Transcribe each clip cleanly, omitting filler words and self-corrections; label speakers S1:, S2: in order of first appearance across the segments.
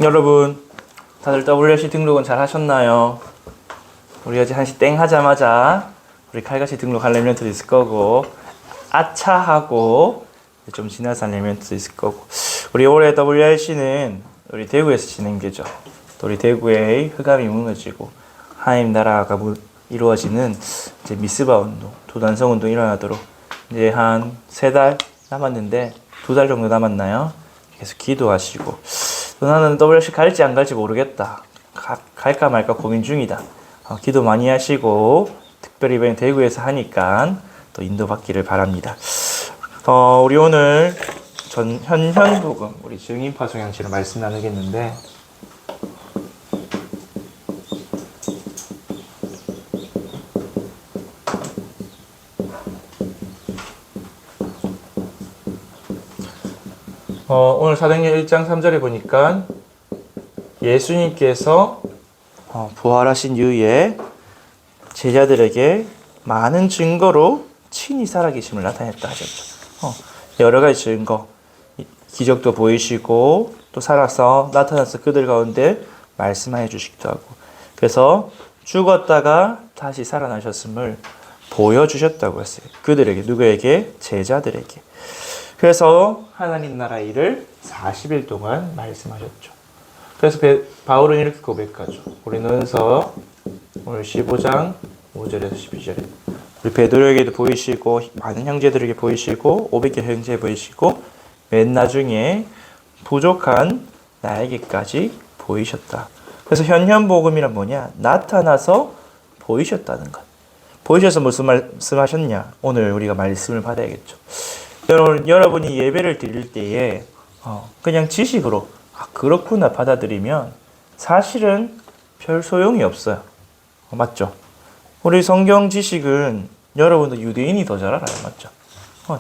S1: 여러분, 다들 WRC 등록은 잘 하셨나요? 우리 어제 1시 땡 하자마자 우리 칼같이 등록할 랩런트도 있을 거고, 아차 하고 좀 지나서 할 랩런트도 있을 거고, 우리 올해 WRC는 우리 대구에서 진행되죠. 또 우리 대구의 흑암이 무너지고 하나님 나라가 이루어지는 이제 미스바 운동, 도단성 운동 일어나도록 이제 한 3달 남았는데 2달 정도 남았나요? 계속 기도하시고, 또 나는 WRC 갈지 안 갈지 모르겠다. 갈까 말까 고민 중이다. 기도 많이 하시고, 특별히 이번에 대구에서 하니까 또 인도받기를 바랍니다. 우리 오늘 현현복음, 우리 증인파 성향치를 말씀 나누겠는데, 오늘 사도행전 1장 3절에 보니까 예수님께서 부활하신 이후에 제자들에게 많은 증거로 친히 살아계심을 나타냈다 하셨죠. 여러 가지 증거, 기적도 보이시고 또 살아서 나타나서 그들 가운데 말씀해 주시기도 하고, 그래서 죽었다가 다시 살아나셨음을 보여주셨다고 했어요. 그들에게, 누구에게? 제자들에게. 그래서 하나님 나라 일을 40일 동안 말씀하셨죠. 그래서 바울은 이렇게 고백하죠. 고린도전서 오늘 15장 5절에서 12절에 우리 베드로에게도 보이시고 많은 형제들에게 보이시고 500개 형제에 보이시고 맨 나중에 부족한 나에게까지 보이셨다. 그래서 현현복음이란 뭐냐? 나타나서 보이셨다는 것. 보이셔서 무슨 말씀하셨냐? 오늘 우리가 말씀을 받아야겠죠. 여러분이 예배를 드릴 때에 그냥 지식으로 그렇구나 받아들이면 사실은 별 소용이 없어요. 맞죠? 우리 성경 지식은 여러분도 유대인이 더 잘 알아요. 맞죠?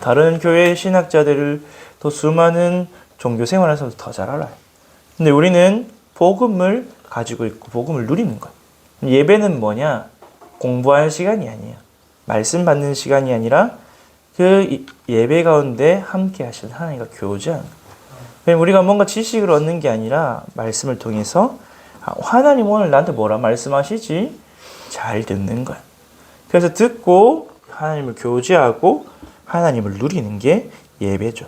S1: 다른 교회 신학자들을 또 수많은 종교 생활에서도 더 잘 알아요. 근데 우리는 복음을 가지고 있고 복음을 누리는 거예요. 예배는 뭐냐? 공부하는 시간이 아니에요. 말씀 받는 시간이 아니라 그 예배 가운데 함께 하시는 하나님과 교제하는 거예요. 우리가 뭔가 지식을 얻는 게 아니라 말씀을 통해서 하나님 오늘 나한테 뭐라 말씀하시지? 잘 듣는 거예요. 그래서 듣고 하나님을 교제하고 하나님을 누리는 게 예배죠.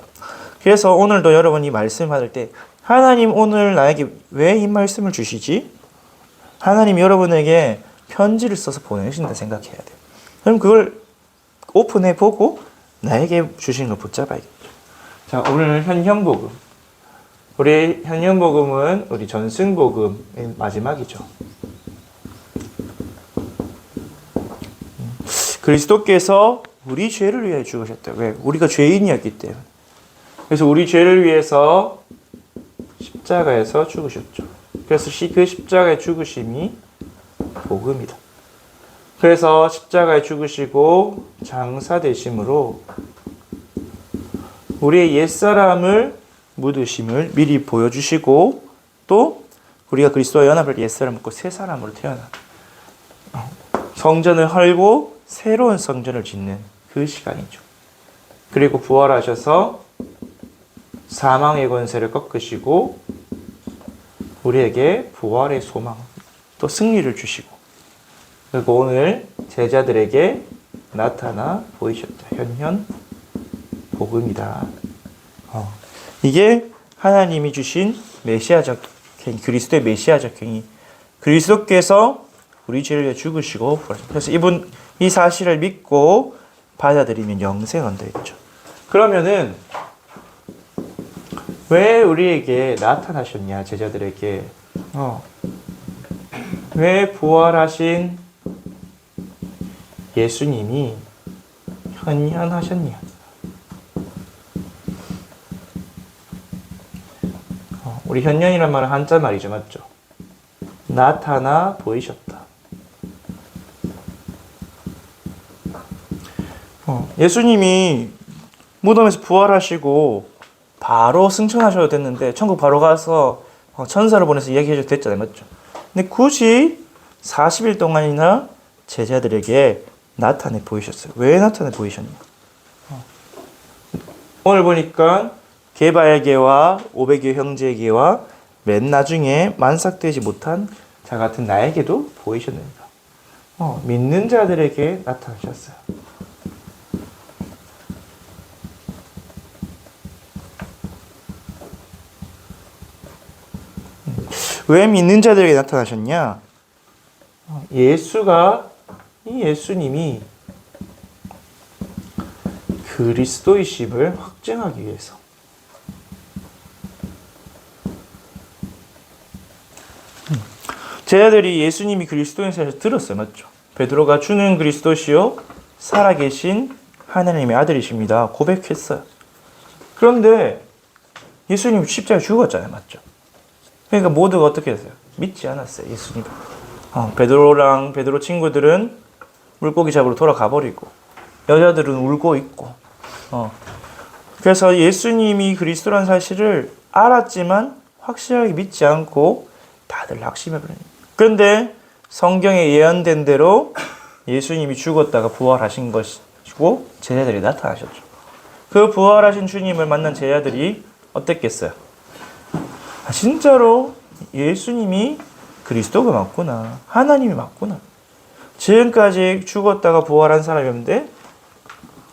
S1: 그래서 오늘도 여러분이 말씀 받을 때 하나님 오늘 나에게 왜 이 말씀을 주시지? 하나님 여러분에게 편지를 써서 보내신다 생각해야 돼요. 그럼 그걸 오픈해 보고 나에게 주신 걸 붙잡아야겠죠. 자, 오늘 현현복음. 우리 현현복음은 우리 전승복음의 마지막이죠. 그리스도께서 우리 죄를 위해 죽으셨다. 왜? 우리가 죄인이었기 때문에. 그래서 우리 죄를 위해서 십자가에서 죽으셨죠. 그래서 그 십자가의 죽으심이 복음이다. 그래서 십자가에 죽으시고 장사되심으로 우리의 옛사람을 묻으심을 미리 보여주시고, 또 우리가 그리스도와 연합을 옛사람을 묻고 새 사람으로 태어나 성전을 헐고 새로운 성전을 짓는 그 시간이죠. 그리고 부활하셔서 사망의 권세를 꺾으시고 우리에게 부활의 소망, 또 승리를 주시고, 그리고 오늘 제자들에게 나타나 보이셨다. 현현 복음이다. 이게 하나님이 주신 메시아적 행, 그리스도의 메시아적 행위. 그리스도께서 우리 죄를 위해 죽으시고, 그래서 이 사실을 믿고 받아들이면 영생 얻게 되죠. 그러면은 왜 우리에게 나타나셨냐? 제자들에게 왜 부활하신 예수님이 현현하셨냐? 우리 현현이란 말은 한자 말이죠. 맞죠? 나타나 보이셨다. 예수님이 무덤에서 부활하시고 바로 승천하셔도 됐는데 천국 바로 가서 천사를 보내서 이야기해줘도 됐잖아요. 맞죠? 근데 굳이 40일 동안이나 제자들에게 나타내 보이셨어요. 왜 나타내 보이셨냐? 오늘 보니까 게바에게와 500여 형제에게와 맨 나중에 만삭되지 못한 자 같은 나에게도 보이셨느니라. 믿는 자들에게 나타나셨어요. 왜 믿는 자들에게 나타나셨냐? 이 예수님이 그리스도이심을 확증하기 위해서. 제자들이 예수님이 그리스도인 사실을 들었어요. 맞죠? 베드로가 주는 그리스도시요 살아계신 하나님의 아들이십니다. 고백했어요. 그런데 예수님이 십자가에 죽었잖아요. 맞죠? 그러니까 모두가 어떻게 했어요? 믿지 않았어요. 예수님을. 베드로 친구들은 물고기 잡으러 돌아가 버리고 여자들은 울고 있고 그래서 예수님이 그리스도라는 사실을 알았지만 확실하게 믿지 않고 다들 낙심해버립니다. 그런데 성경에 예언된 대로 예수님이 죽었다가 부활하신 것이고 제자들이 나타나셨죠. 그 부활하신 주님을 만난 제자들이 어땠겠어요? 진짜로 예수님이 그리스도가 맞구나. 하나님이 맞구나. 지금까지 죽었다가 부활한 사람이었는데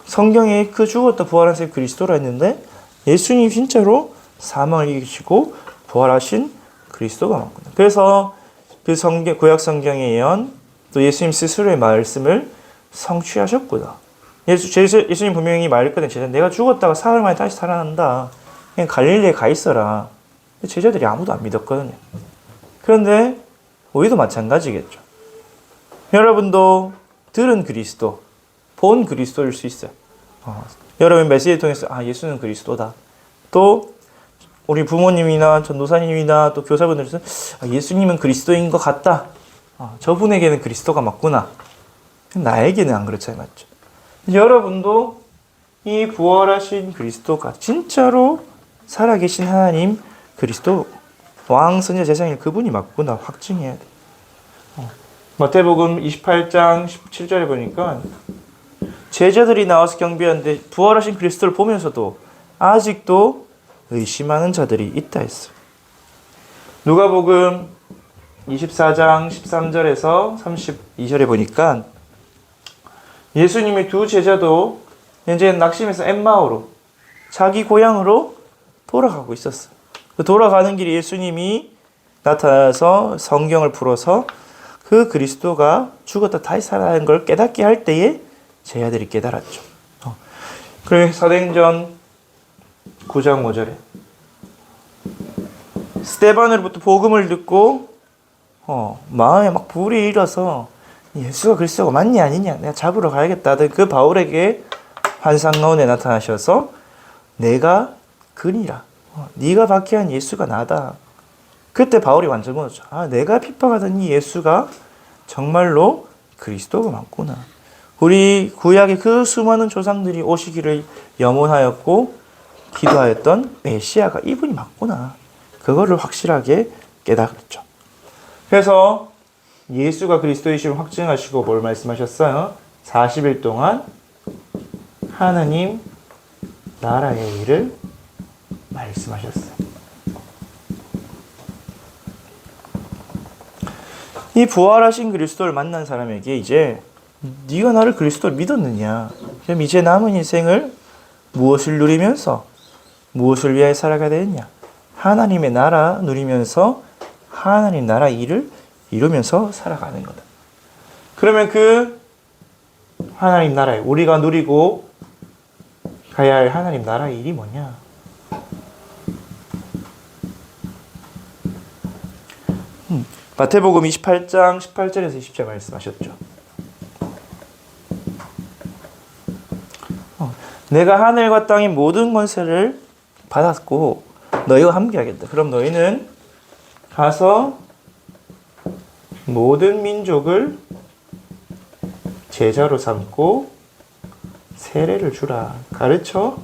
S1: 성경에 그 죽었다 부활한 사람이 그리스도라 했는데 예수님이 진짜로 사망을 이기시고 부활하신 그리스도가 맞구나. 그래서 그 구약 성경의 예언 또 예수님 스스로의 말씀을 성취하셨구나. 예수님 분명히 말했거든요. 내가 죽었다가 사흘 만에 다시 살아난다. 그냥 갈릴리에 가 있어라. 제자들이 아무도 안 믿었거든요. 그런데 우리도 마찬가지겠죠. 여러분도 들은 그리스도, 본 그리스도일 수 있어요. 여러분 메시지를 통해서 예수는 그리스도다. 또 우리 부모님이나 전도사님이나 또 교사분들께서 예수님은 그리스도인 것 같다. 저분에게는 그리스도가 맞구나. 나에게는 안 그렇잖아요. 맞죠? 여러분도 이 부활하신 그리스도가 진짜로 살아계신 하나님 그리스도 왕 선지자 제사장일 그분이 맞구나 확증해야 돼. 마태복음 28장 17절에 보니까 제자들이 나와서 경배하는데 부활하신 그리스도를 보면서도 아직도 의심하는 자들이 있다 했어요. 누가복음 24장 13절에서 32절에 보니까 예수님의 두 제자도 현재 낙심해서 엠마오로 자기 고향으로 돌아가고 있었어요. 돌아가는 길에 예수님이 나타나서 성경을 풀어서 그 그리스도가 죽었다 다시 살아난 걸 깨닫게 할 때에 제자들이 깨달았죠. 그리고 사도행전 9장 5절에 스데반으로부터 복음을 듣고 마음에 막 불이 일어서 예수가 그리스도가 맞냐 아니냐 내가 잡으러 가야겠다 하던 그 바울에게 환상 가운데 나타나셔서 내가 그니라. 네가 박해한 예수가 나다. 그때 바울이 완전 무너졌죠. 내가 핍박하던 이 예수가 정말로 그리스도가 맞구나. 우리 구약의 그 수많은 조상들이 오시기를 염원하였고 기도하였던 메시아가 이분이 맞구나. 그거를 확실하게 깨달았죠. 그래서 예수가 그리스도이심을 확증하시고 뭘 말씀하셨어요? 40일 동안 하나님 나라의 일을 말씀하셨어요. 이 부활하신 그리스도를 만난 사람에게 이제 네가 나를 그리스도를 믿었느냐? 그럼 이제 남은 인생을 무엇을 누리면서 무엇을 위하여 살아가야 되느냐? 하나님의 나라 누리면서 하나님 나라 일을 이루면서 살아가는 거다. 그러면 그 하나님 나라에 우리가 누리고 가야 할 하나님 나라의 일이 뭐냐? 마태복음 28장 18절에서 20절 말씀하셨죠. 내가 하늘과 땅의 모든 권세를 받았고 너희와 함께하겠다. 그럼 너희는 가서 모든 민족을 제자로 삼고 세례를 주라. 가르쳐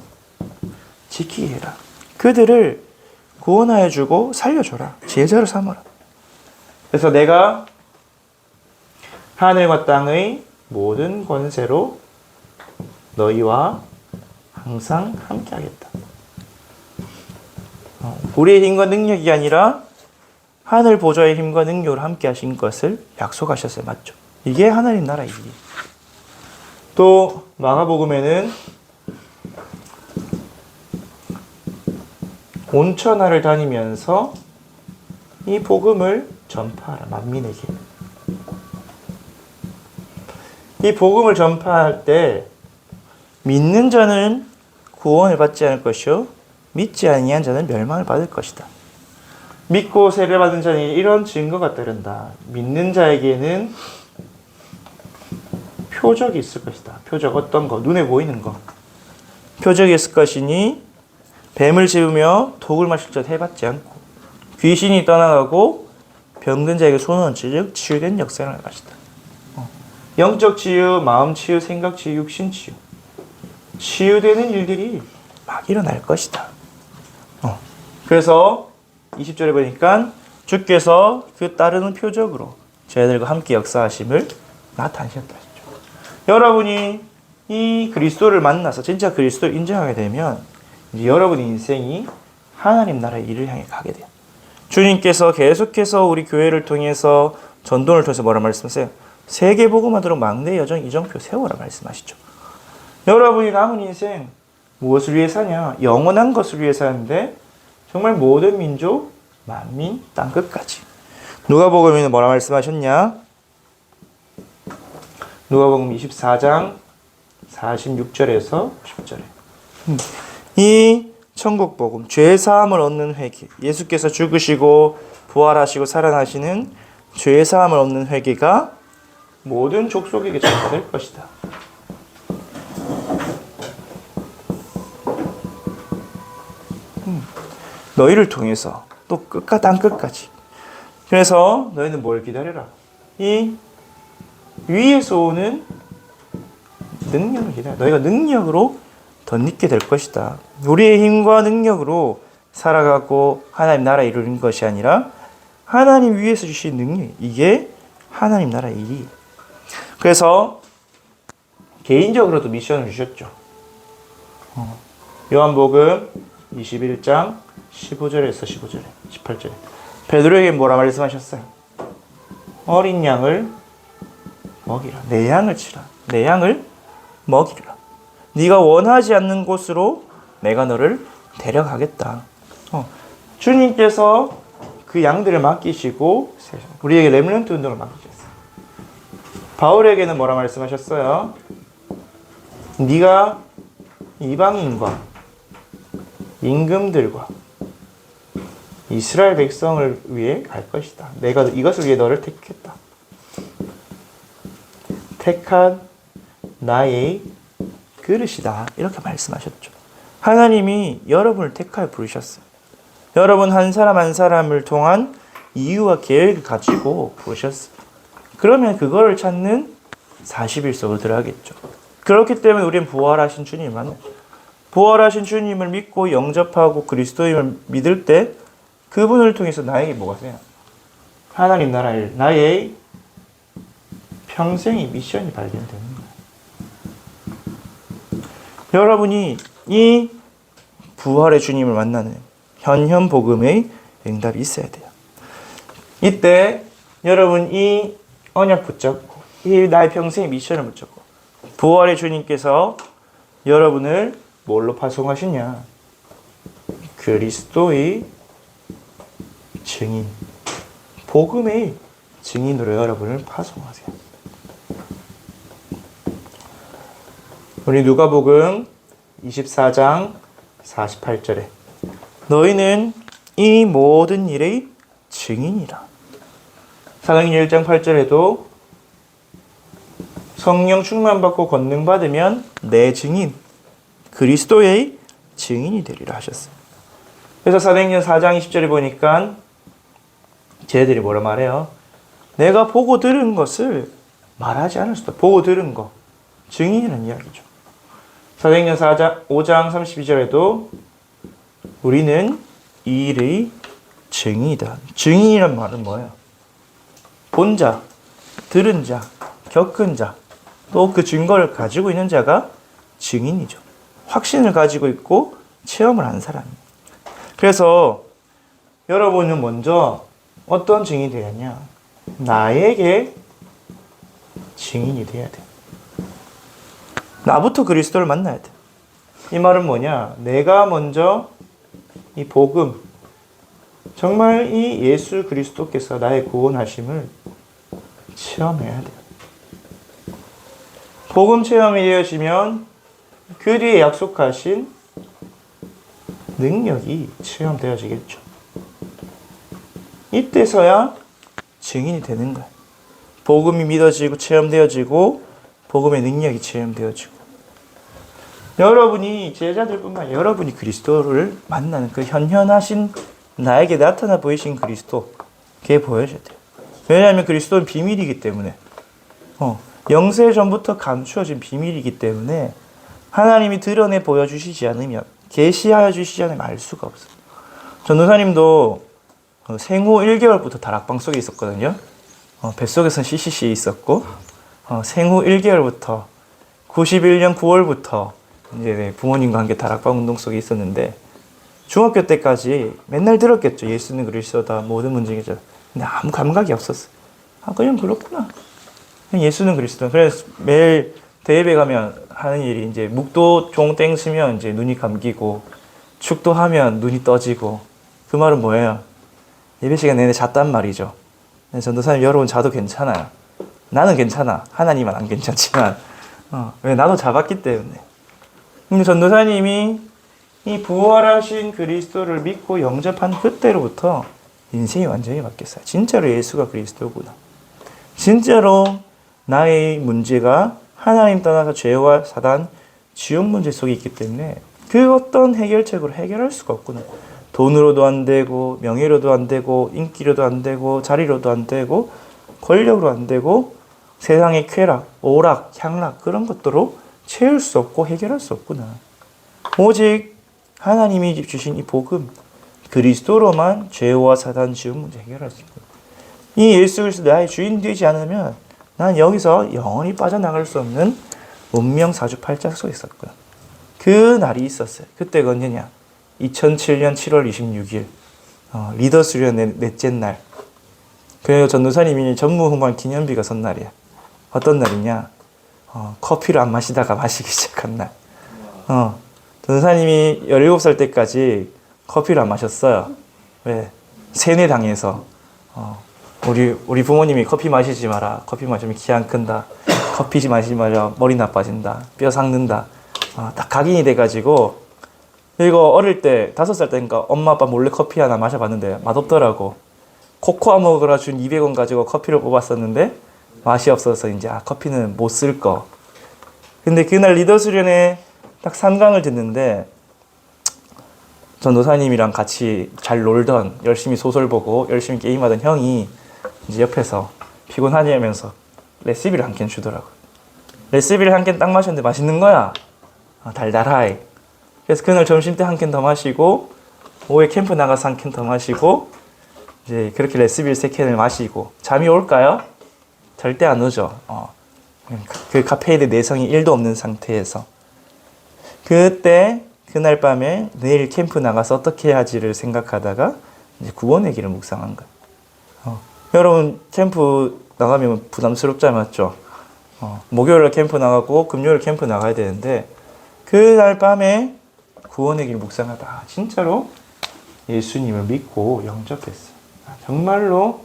S1: 지키게 해라. 그들을 구원하여 주고 살려줘라. 제자로 삼아라. 그래서 내가 하늘과 땅의 모든 권세로 너희와 항상 함께하겠다. 우리의 힘과 능력이 아니라 하늘 보좌의 힘과 능력으로 함께 하신 것을 약속하셨어요. 맞죠? 이게 하나님 나라의 일이에요. 또 마가복음에는 온 천하를 다니면서 이 복음을 전파하라. 만민에게. 이 복음을 전파할 때 믿는 자는 구원을 받지 않을 것이요 믿지 아니한 자는 멸망을 받을 것이다. 믿고 세례받은 자는 이런 증거가 따른다. 믿는 자에게는 표적이 있을 것이다. 표적 어떤 거? 눈에 보이는 거. 표적이 있을 것이니 뱀을 집으며 독을 마실 자 해받지 않고 귀신이 떠나가고 병든 자에게 손을 얹으려 치유된 역사를 할 것이다. 영적 치유, 마음 치유, 생각 치유, 육신 치유. 치유되는 일들이 막 일어날 것이다. 그래서 20절에 보니까 주께서 그 따르는 표적으로 저희들과 함께 역사하심을 나타내셨다. 여러분이 이 그리스도를 만나서 진짜 그리스도를 인정하게 되면 이제 여러분의 인생이 하나님 나라의 일을 향해 가게 돼요. 주님께서 계속해서 우리 교회를 통해서 전도를 통해서 뭐라 말씀하세요? 세계 복음화도록 막내 여정 이정표 세워라 말씀하시죠. 여러분이 남은 인생 무엇을 위해 사냐? 영원한 것을 위해 사는데 정말 모든 민족, 만민, 땅끝까지. 누가복음에는 뭐라 말씀하셨냐? 누가복음 24장 46절에서 50절에 이 천국복음, 죄사함을 얻는 회개, 예수께서 죽으시고 부활하시고 살아나시는 죄사함을 얻는 회개가 모든 족속에게 전파될 것이다. 너희를 통해서 또 끝과 땅끝까지. 그래서 너희는 뭘 기다려라? 이 위에서 오는 능력을 기다려. 너희가 능력으로 덧입게 될 것이다. 우리의 힘과 능력으로 살아가고 하나님 나라 이루는 것이 아니라 하나님 위에서 주신 능력. 이게 하나님 나라의 일이. 그래서 개인적으로도 미션을 주셨죠. 요한복음 21장 15절에서 18절에 베드로에게 뭐라 말씀하셨어요? 어린 양을 먹이라. 내 양을 치라. 내 양을 먹이라. 네가 원하지 않는 곳으로 내가 너를 데려가겠다. 주님께서 그 양들을 맡기시고 우리에게 렘넌트 운동을 맡기셨어요. 바울에게는 뭐라 말씀하셨어요? 네가 이방인과 임금들과 이스라엘 백성을 위해 갈 것이다. 내가 이것을 위해 너를 택했다. 택한 나의 그릇이다. 이렇게 말씀하셨죠. 하나님이 여러분을 택하여 부르셨어요. 여러분 한 사람 한 사람을 통한 이유와 계획을 가지고 부르셨어요. 그러면 그거를 찾는 40일 속으로 들어가겠죠. 그렇기 때문에 우리는 부활하신 주님을 만나요. 부활하신 주님을 믿고 영접하고 그리스도임을 믿을 때 그분을 통해서 나에게 뭐가 돼요? 하나님 나라의 나의 평생의 미션이 발견되는 거예요. 여러분이 이 부활의 주님을 만나는 현현 복음의 응답이 있어야 돼요. 이때 여러분 이 언약 붙잡고 이 나의 평생의 미션을 붙잡고 부활의 주님께서 여러분을 뭘로 파송하시냐? 그리스도의 증인, 복음의 증인으로 여러분을 파송하세요. 우리 누가복음 24장 48절에 너희는 이 모든 일의 증인이라. 사도행전 1장 8절에도 성령 충만받고 권능 받으면 내 증인, 그리스도의 증인이 되리라 하셨어요. 그래서 사도행전 4장 20절에 보니까 쟤들이 뭐라 말해요? 내가 보고 들은 것을 말하지 않을 수도. 보고 들은 거. 증인이라는 이야기죠. 사도행전 5장 32절에도 우리는 이 일의 증인이다. 증인이란 말은 뭐예요? 본 자, 들은 자, 겪은 자, 또 그 증거를 가지고 있는 자가 증인이죠. 확신을 가지고 있고 체험을 한 사람이에요. 그래서 여러분은 먼저 어떤 증인이 되었냐? 나에게 증인이 돼야 돼. 나부터 그리스도를 만나야 돼. 이 말은 뭐냐? 내가 먼저 이 복음, 정말 이 예수 그리스도께서 나의 구원하심을 체험해야 돼. 복음 체험이 되어지면 그 뒤에 약속하신 능력이 체험되어지겠죠. 이때서야 증인이 되는 거야. 복음이 믿어지고 체험되어지고 복음의 능력이 체험되어지고 여러분이 제자들뿐만 아니라 여러분이 그리스도를 만나는 그 현현하신 나에게 나타나 보이신 그리스도 그게 보여져야 돼요. 왜냐하면 그리스도는 비밀이기 때문에 영세 전부터 감추어진 비밀이기 때문에 하나님이 드러내 보여주시지 않으면 계시하여 주시지 않으면 알 수가 없어요. 전도사님도 생후 1개월부터 다락방 속에 있었거든요. 뱃속에서는 CCC 있었고 생후 1개월부터 91년 9월부터 이제 부모님과 함께 다락방 운동 속에 있었는데 중학교 때까지 맨날 들었겠죠. 예수는 그리스도다. 모든 문제겠죠. 근데 아무 감각이 없었어요. 그냥 그렇구나. 그냥 예수는 그리스도. 그래서 매일 대예배 가면 하는 일이 이제 묵도 종 땡 쓰면 이제 눈이 감기고 축도하면 눈이 떠지고 그 말은 뭐예요? 예배 시간 내내 잤단 말이죠. 전도사님 여러분 자도 괜찮아요. 나는 괜찮아. 하나님은 안 괜찮지만 왜 나도 잡았기 때문에. 근데 전도사님이 이 부활하신 그리스도를 믿고 영접한 그때로부터 인생이 완전히 바뀌었어요. 진짜로 예수가 그리스도구나. 진짜로 나의 문제가 하나님 떠나서 죄와 사단, 지옥 문제 속에 있기 때문에 그 어떤 해결책으로 해결할 수가 없구나. 돈으로도 안 되고 명예로도 안 되고 인기로도 안 되고 자리로도 안 되고 권력으로 안 되고 세상의 쾌락, 오락, 향락 그런 것들로 채울 수 없고 해결할 수 없구나. 오직 하나님이 주신 이 복음 그리스도로만 죄와 사단, 지옥 문제 해결할 수 있고 이 예수 그리스도 나의 주인 되지 않으면 난 여기서 영원히 빠져나갈 수 없는 운명사주팔자 속에 있었거든. 그 날이 있었어요. 그때가 언제냐? 2007년 7월 26일 리더 수련 넷째 날. 그래서 전도사님이 전무후무한 기념비가 선 날이야. 어떤 날이냐? 커피를 안 마시다가 마시기 시작한 날. 전도사님이 17살 때까지 커피를 안 마셨어요. 왜? 세뇌당해서. 우리 부모님이 커피 마시지 마라. 커피 마시면 키 안 큰다. 커피 마시지 마라. 머리 나빠진다. 뼈 삭는다. 딱 각인이 돼가지고 이거 어릴 때 5살 때니까 엄마 아빠 몰래 커피 하나 마셔봤는데 맛없더라고. 코코아 먹으라 준 200원 가지고 커피를 뽑았었는데 맛이 없어서 이제 커피는 못 쓸 거. 근데 그날 리더 수련회 딱 3강을 듣는데 전도사님이랑 같이 잘 놀던 열심히 소설 보고 열심히 게임하던 형이 이제 옆에서 피곤하냐면서 레시피를 한 캔 주더라고. 레시피를 한 캔 딱 마셨는데 맛있는 거야. 달달하이. 그래서 그날 점심 때 한 캔 더 마시고 오후에 캠프 나가서 한 캔 더 마시고 이제 그렇게 레시피를 3캔을 마시고 잠이 올까요? 절대 안 오죠. 그 카페인의 내성이 1도 없는 상태에서 그때 그날 밤에 내일 캠프 나가서 어떻게 해야지를 생각하다가 이제 구원의 길을 묵상한 거예요. 여러분 캠프 나가면 부담스럽지 않았죠? 목요일에 캠프 나가고 금요일 캠프 나가야 되는데 그날 밤에 구원의 길 묵상하다 진짜로 예수님을 믿고 영접했어요. 정말로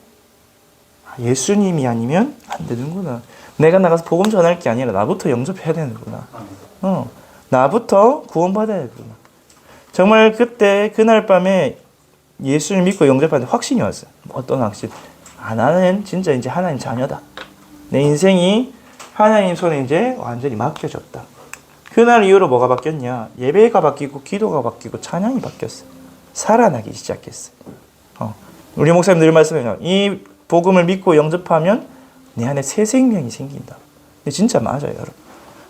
S1: 예수님이 아니면 안 되는구나. 내가 나가서 복음 전할 게 아니라 나부터 영접해야 되는구나. 나부터 구원받아야 되구나. 정말 그때 그날 밤에 예수를 믿고 영접하는데 확신이 왔어요. 어떤 확신? 나는 진짜 이제 하나님 자녀다. 내 인생이 하나님 손에 이제 완전히 맡겨졌다. 그날 이후로 뭐가 바뀌었냐? 예배가 바뀌고 기도가 바뀌고 찬양이 바뀌었어요. 살아나기 시작했어요. 우리 목사님 늘 말씀해요. 이 복음을 믿고 영접하면 내 안에 새 생명이 생긴다. 근데 진짜 맞아요, 여러분.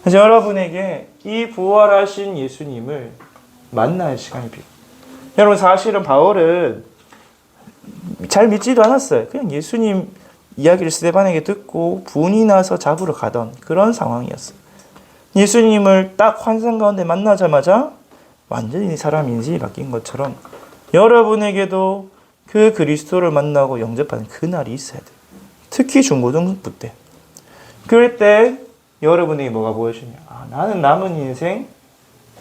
S1: 그래서 여러분에게 이 부활하신 예수님을 만날 시간이 필요해요. 여러분 사실은 바울은 잘 믿지도 않았어요. 그냥 예수님 이야기를 스데반에게 듣고 분이 나서 잡으러 가던 그런 상황이었어요. 예수님을 딱 환상 가운데 만나자마자 완전히 사람 인생이 바뀐 것처럼 여러분에게도 그 그리스도를 만나고 영접하는 그날이 있어야 돼. 특히 중고등부 때. 그럴 때 여러분에게 뭐가 보여주냐? 나는 남은 인생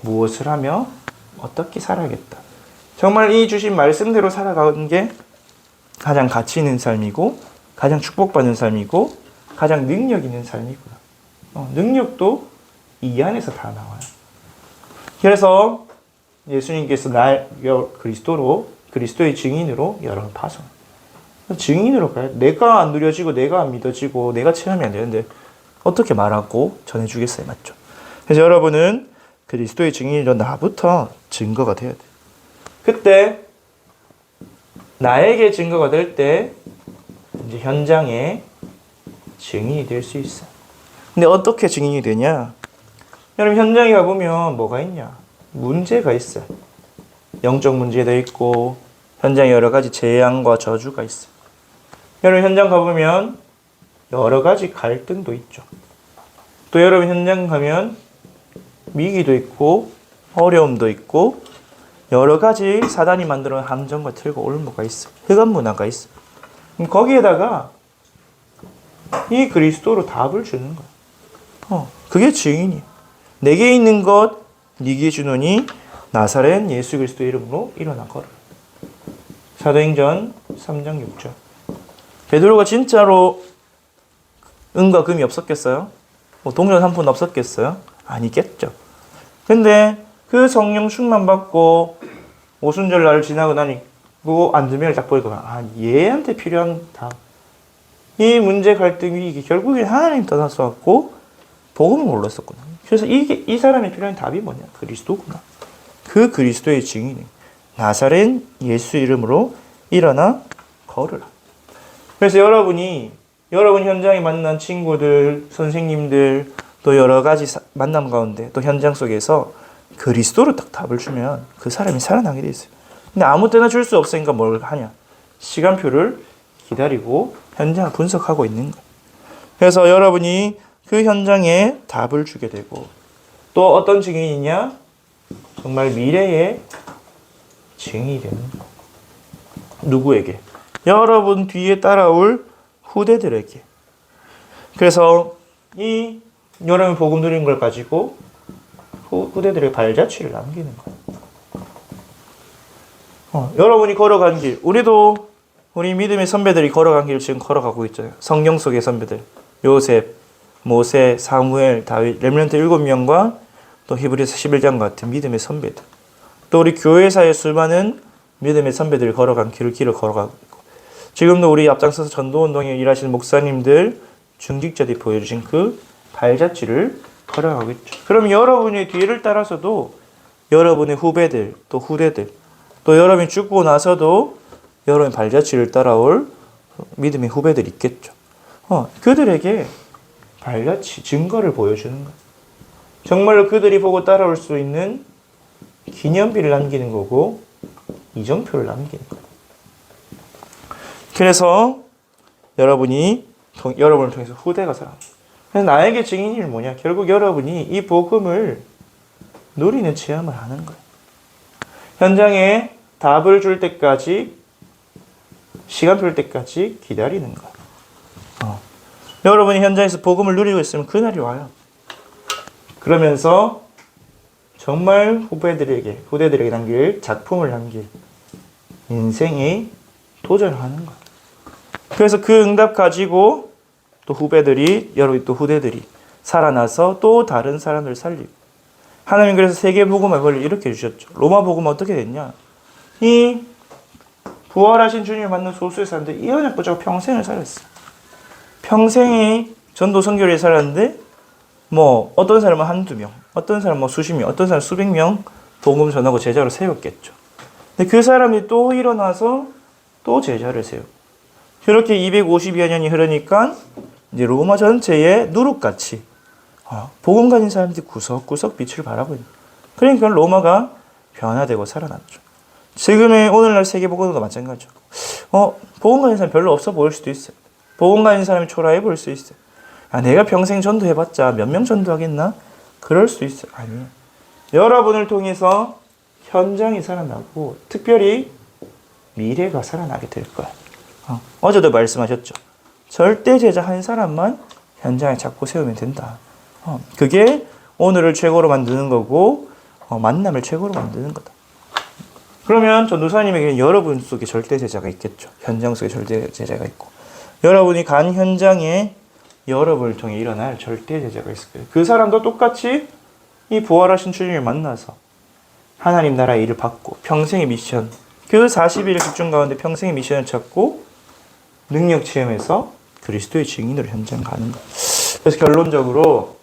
S1: 무엇을 하며 어떻게 살아야겠다. 정말 이 주신 말씀대로 살아가는 게 가장 가치 있는 삶이고 가장 축복받는 삶이고 가장 능력 있는 삶이구나. 능력도 이 안에서 다 나와요. 그래서 예수님께서 그리스도의 증인으로 여러분 파송. 증인으로 가요. 내가 안 누려지고 내가 안 믿어지고 내가 체험이 안 되는데 어떻게 말하고 전해주겠어요, 맞죠? 그래서 여러분은 그리스도의 증인으로 나부터 증거가 돼야 돼. 그때 나에게 증거가 될 때 이제 현장에 증인이 될 수 있어. 근데 어떻게 증인이 되냐? 여러분 현장에 가보면 뭐가 있냐? 문제가 있어요. 영적 문제도 있고 현장에 여러 가지 재앙과 저주가 있어요. 여러분 현장 가보면 여러 가지 갈등도 있죠. 또 여러분 현장 가면 위기도 있고 어려움도 있고 여러 가지 사단이 만들어 놓은 함정과 틀과 올무가 있어. 흑암 문화가 있어. 거기에다가 이 그리스도로 답을 주는 거야. 그게 증인이야. 내게 있는 것 네게 주노니 나사렛 예수 그리스도 이름으로 일어나 걸어. 사도행전 3장 6절. 베드로가 진짜로 은과 금이 없었겠어요? 동전 한 푼 없었겠어요? 아니겠죠. 근데 그 성령 충만 받고 오순절 날을 지나고 나니 그 안드메를 딱 보니까 얘한테 필요한 다 이 문제 갈등 위기 결국엔 하나님 떠나서 왔고 복음을 몰랐었구나. 그래서 이 사람이 필요한 답이 뭐냐? 그리스도구나. 그 그리스도의 증인이 나사렛 예수 이름으로 일어나 걸으라. 그래서 여러분 현장에 만난 친구들, 선생님들 또 여러 가지 만남 가운데 또 현장 속에서 그리스도로 딱 답을 주면 그 사람이 살아나게 돼 있어요. 근데 아무 때나 줄 수 없으니까 뭘 하냐? 시간표를 기다리고 현장을 분석하고 있는 거예요. 그래서 여러분이 그 현장에 답을 주게 되고 또 어떤 증인이냐? 정말 미래의 증인이 되는 거예요. 누구에게? 여러분 뒤에 따라올 후대들에게. 그래서 이 여러분 복음 누린 걸 가지고 후대들의 발자취를 남기는 거예요. 여러분이 걸어간 길, 우리 믿음의 선배들이 걸어간 길을 지금 걸어가고 있잖아요. 성경 속의 선배들, 요셉, 모세, 사무엘, 다윗, 렘넌트 7명과 또 히브리서 11장 같은 믿음의 선배들. 또 우리 교회사의 수많은 믿음의 선배들이 걸어간 길을 걸어가고 있고, 지금도 우리 앞장서서 전도운동에 일하시는 목사님들, 중직자들이 보여주신 그 발자취를 걸어가고 있죠. 그럼 여러분의 뒤를 따라서도 여러분의 후배들, 또 후대들, 또 여러분이 죽고 나서도 여러분의 발자취를 따라올 믿음의 후배들이 있겠죠. 그들에게 발자취, 증거를 보여주는 거예요. 정말로 그들이 보고 따라올 수 있는 기념비를 남기는 거고 이정표를 남기는 거예요. 그래서 여러분을 통해서 후대가 살아납니다. 그래서 나에게 증인이 뭐냐? 결국 여러분이 이 복음을 누리는 체험을 하는 거예요. 현장에 답을 줄 때까지, 시간 풀 때까지 기다리는 거예요. 여러분이 현장에서 복음을 누리고 있으면 그날이 와요. 그러면서 정말 후대들에게 남길 작품을 남길 인생의 도전하는 거예요. 그래서 그 응답 가지고 또 여러분 또 후대들이 살아나서 또 다른 사람들 살리고. 하나님 그래서 세계 복음의 권리를 이렇게 주셨죠. 로마 복음은 어떻게 됐냐? 이 부활하신 주님을 만난 소수의 사람들이 이 언약 붙잡고 평생을 살았어요. 평생이 전도 선교를 살았는데 어떤 사람은 한두 명, 어떤 사람은 수십 명, 어떤 사람은 수백 명 복음 전하고 제자로 세웠겠죠. 근데 그 사람이 또 일어나서 또 제자를 세우고. 그렇게 252여 년이 흐르니까 이제 로마 전체에 누룩같이 복음 가진 사람들이 구석구석 빛을 바라고 있는. 그러니까 로마가 변화되고 살아났죠. 지금의 오늘날 세계 복음도 마찬가지죠. 복음 가진 사람이 별로 없어 보일 수도 있어요. 복음 가진 사람이 초라해 보일 수 있어요. 내가 평생 전도해봤자 몇 명 전도하겠나? 그럴 수 있어요. 아니에요. 여러분을 통해서 현장이 살아나고 특별히 미래가 살아나게 될 거야. 어제도 말씀하셨죠. 절대 제자 한 사람만 현장에 잡고 세우면 된다. 그게 오늘을 최고로 만드는 거고 만남을 최고로 만드는 거다. 그러면 전도사님에게는 여러분 속에 절대 제자가 있겠죠. 현장 속에 절대 제자가 있고 여러분이 간 현장에 여러분을 통해 일어날 절대 제자가 있을 거예요. 그 사람도 똑같이 이 부활하신 주님을 만나서 하나님 나라의 일을 받고 평생의 미션, 그 40일 집중 가운데 평생의 미션을 찾고 능력 체험해서 그리스도의 증인으로 현장 가는 거. 그래서 결론적으로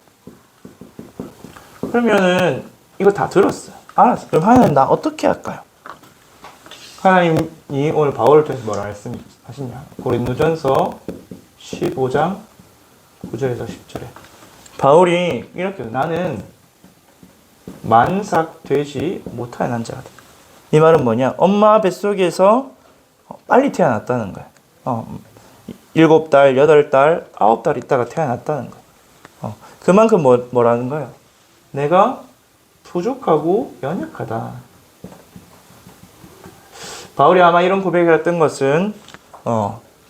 S1: 그러면은 이거 다 들었어요. 알았어. 그럼 하나님 나 어떻게 할까요? 하나님이 오늘 바울을 통해서 뭐라 말씀하시냐? 고린도전서 15장 9절에서 10절에 바울이 이렇게 나는 만삭되지 못할 난자다. 이 말은 뭐냐? 엄마 뱃속에서 빨리 태어났다는 거야. 7달, 8달, 9달 있다가 태어났다는 거야. 그만큼 뭐라는 거야? 내가 부족하고 연약하다. 바울이 아마 이런 고백을 했던 것은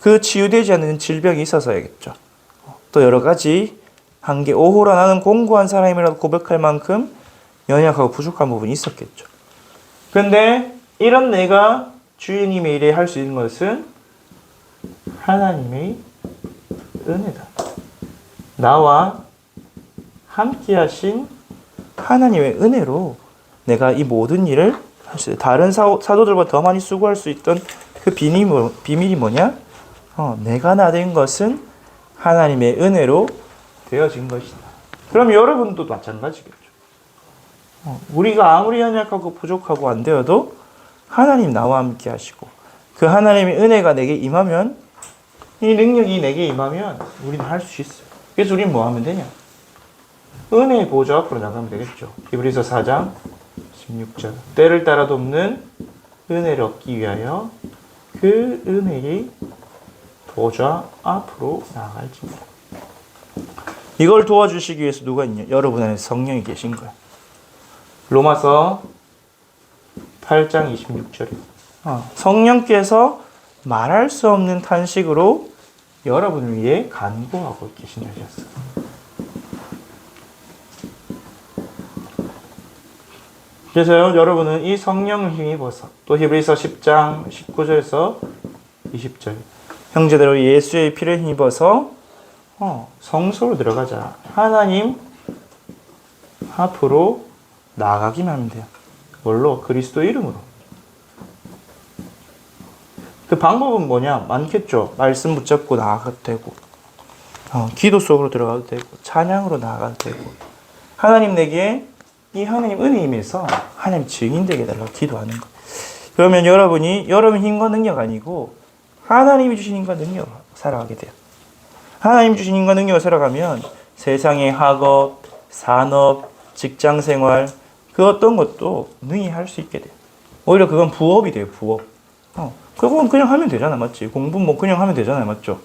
S1: 그 치유되지 않는 질병이 있어서야겠죠. 또 여러 가지 한계, 오호라 나는 공고한 사람이라도 고백할 만큼 연약하고 부족한 부분이 있었겠죠. 근데 이런 내가 주님의 일에 할 수 있는 것은 하나님의 은혜다. 나와 함께 하신 하나님의 은혜로 내가 이 모든 일을 할 수 있어요. 다른 사도들보다 더 많이 수고할 수 있던 그 비밀이 뭐냐? 내가 나된 것은 하나님의 은혜로 되어진 것이다. 그럼 여러분도 마찬가지겠죠. 우리가 아무리 연약하고 부족하고 안 되어도 하나님 나와 함께 하시고 그 하나님의 은혜가 내게 임하면 이 능력이 내게 임하면 우리는 할 수 있어요. 그래서 우리는 뭐 하면 되냐? 은혜의 보좌 앞으로 나가면 되겠죠. 히브리서 4장 16절 때를 따라 돕는 은혜를 얻기 위하여 그 은혜의 보좌 앞으로 나아갈지니다. 이걸 도와주시기 위해서 누가 있냐? 여러분 안에 성령이 계신 거야. 로마서 8장 26절에 성령께서 말할 수 없는 탄식으로 여러분을 위해 간구하고 계신다 하셨어요. 그래서 여러분은 이 성령을 힘입어서 또 히브리서 10장 19절에서 20절 형제들 예수의 피를 힘입어서 성소로 들어가자. 하나님 앞으로 나아가기만 하면 돼요. 뭘로? 그리스도 이름으로. 그 방법은 뭐냐? 많겠죠. 말씀 붙잡고 나아가도 되고 기도 속으로 들어가도 되고 찬양으로 나아가도 되고 하나님 내게 이 하나님 은혜 임해서 하나님 증인 되게 해달라고 기도하는 거. 그러면 여러분이 여러분 힘과 능력 아니고 하나님이 주신 힘과 능력으로 살아가게 돼요. 하나님 주신 힘과 능력으로 살아가면 세상의 학업, 산업, 직장생활 그 어떤 것도 능히 할 수 있게 돼요. 오히려 그건 부업이 돼요. 부업. 그건 그냥 하면 되잖아. 맞지? 공부 뭐 그냥 하면 되잖아요. 맞죠?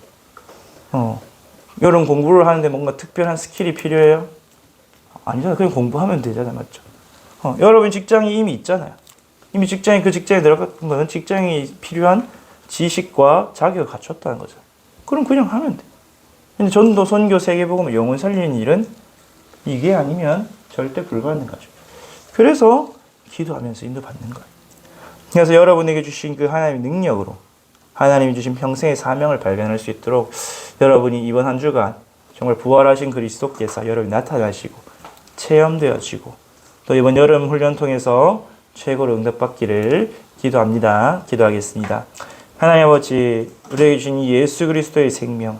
S1: 여러분 공부를 하는데 뭔가 특별한 스킬이 필요해요? 아니잖아요. 그냥 공부하면 되잖아요. 맞죠? 여러분 직장이 이미 있잖아요. 이미 그 직장에 들어갔던 직장이 필요한 지식과 자격을 갖췄다는 거죠. 그럼 그냥 하면 돼. 근데 전도, 선교, 세계복음, 영혼 살리는 일은 이게 아니면 절대 불가능한 거죠. 그래서 기도하면서 인도받는 거예요. 그래서 여러분에게 주신 그 하나님의 능력으로 하나님이 주신 평생의 사명을 발견할 수 있도록 여러분이 이번 한 주간 정말 부활하신 그리스도께서 여러분이 나타나시고 체험되어지고 또 이번 여름 훈련 통해서 최고로 응답받기를 기도합니다. 기도하겠습니다. 하나님 아버지, 우리에게 주신 이 예수 그리스도의 생명,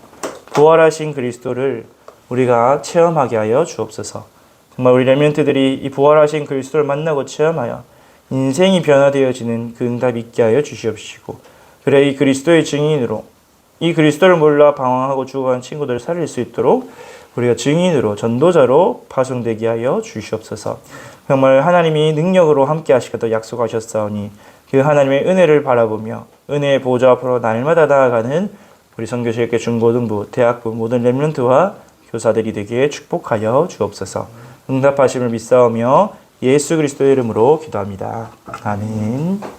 S1: 부활하신 그리스도를 우리가 체험하게 하여 주옵소서. 정말 우리 렘넌트들이 이 부활하신 그리스도를 만나고 체험하여 인생이 변화되어지는 그 응답 있게 하여 주시옵시고, 그래 이 그리스도의 증인으로 이 그리스도를 몰라 방황하고 죽어간 친구들을 살릴 수 있도록 우리가 증인으로 전도자로 파송되게 하여 주시옵소서. 정말 하나님이 능력으로 함께 하시겠다고 약속하셨사오니 그 하나님의 은혜를 바라보며 은혜의 보좌 앞으로 날마다 나아가는 우리 선교실교 중고등부, 대학부 모든 렘넌트와 교사들이 되게 축복하여 주옵소서. 응답하심을 믿사오며 예수 그리스도의 이름으로 기도합니다. 아멘.